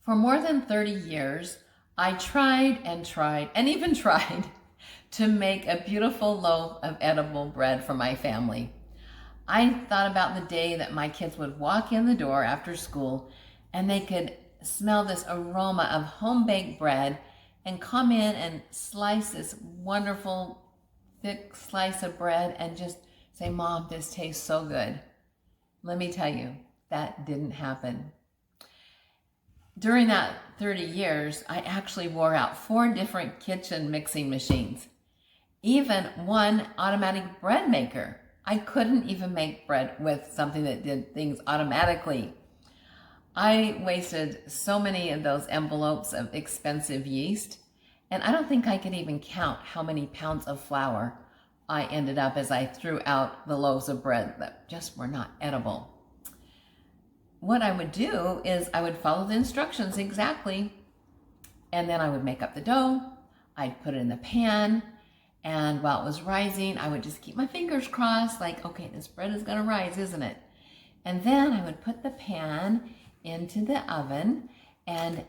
For more than 30 years, I tried and even tried to make a beautiful loaf of edible bread for my family. I thought about the day that my kids would walk in the door after school and they could smell this aroma of home-baked bread and come in and slice this wonderful thick slice of bread and just say, "Mom, this tastes so good." Let me tell you, that didn't happen. During that 30 years, I actually wore out 4 different kitchen mixing machines, even one automatic bread maker. I couldn't even make bread with something that did things automatically. I wasted so many of those envelopes of expensive yeast, and I don't think I could even count how many pounds of flour I ended up as I threw out the loaves of bread that just were not edible. What I would do is I would follow the instructions exactly, and then I would make up the dough, I'd put it in the pan, and while it was rising, I would just keep my fingers crossed, like, okay, this bread is gonna rise, isn't it? And then I would put the pan into the oven, and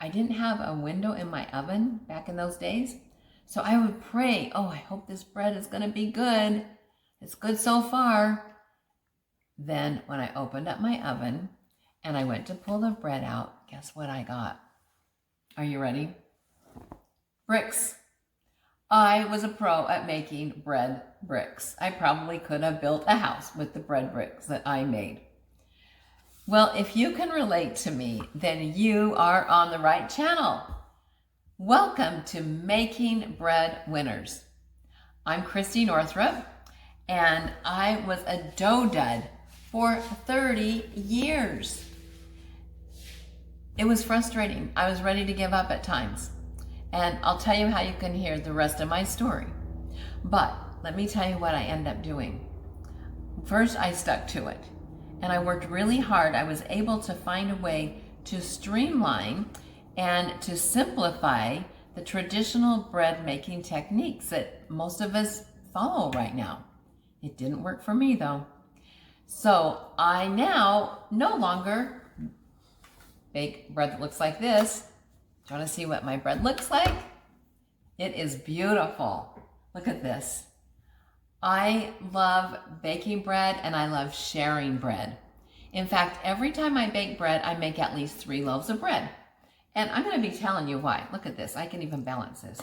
I didn't have a window in my oven back in those days, so I would pray, oh, I hope this bread is gonna be good. It's good so far. Then when I opened up my oven and I went to pull the bread out, guess what I got? Are you ready? Bricks. I was a pro at making bread bricks. I probably could have built a house with the bread bricks that I made. Well, if you can relate to me, then you are on the right channel. Welcome to Making Bread Winners. I'm Christy Northrup, and I was a dough dud for 30 years. It was frustrating. I was ready to give up at times. And I'll tell you how you can hear the rest of my story. But let me tell you what I ended up doing. First, I stuck to it. And I worked really hard. I was able to find a way to streamline and to simplify the traditional bread making techniques that most of us follow right now. It didn't work for me though. So I now no longer bake bread that looks like this. Do you want to see what my bread looks like? It is beautiful. Look at this. I love baking bread and I love sharing bread. In fact, every time I bake bread, I make at least 3 loaves of bread. And I'm going to be telling you why. Look at this. I can even balance this.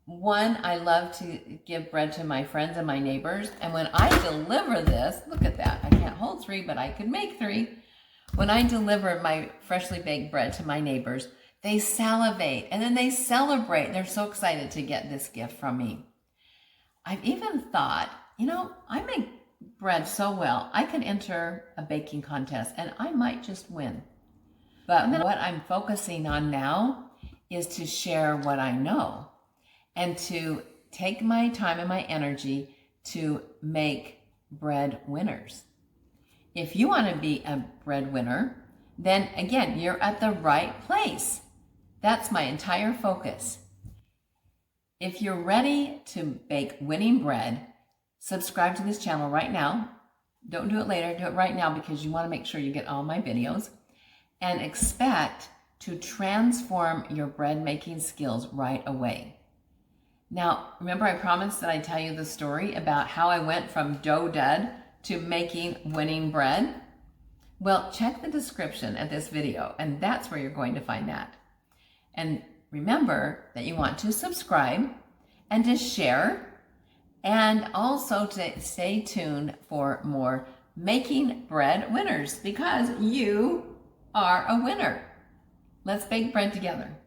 One, I love to give bread to my friends and my neighbors. And when I deliver this, look at that. I can't hold 3, but I could make 3. When I deliver my freshly baked bread to my neighbors, they salivate and then they celebrate. They're so excited to get this gift from me. I've even thought, I make bread so well, I could enter a baking contest and I might just win. But what I'm focusing on now is to share what I know and to take my time and my energy to make bread winners. If you want to be a bread winner, then again, you're at the right place. That's my entire focus. If you're ready to bake winning bread, subscribe to this channel right now. Don't do it later, do it right now because you want to make sure you get all my videos. And expect to transform your bread making skills right away. Now, remember I promised that I'd tell you the story about how I went from dough dud to making winning bread? Well, check the description of this video and that's where you're going to find that. And remember that you want to subscribe and to share and also to stay tuned for more Making Bread Winners because you are a winner. Let's bake bread together.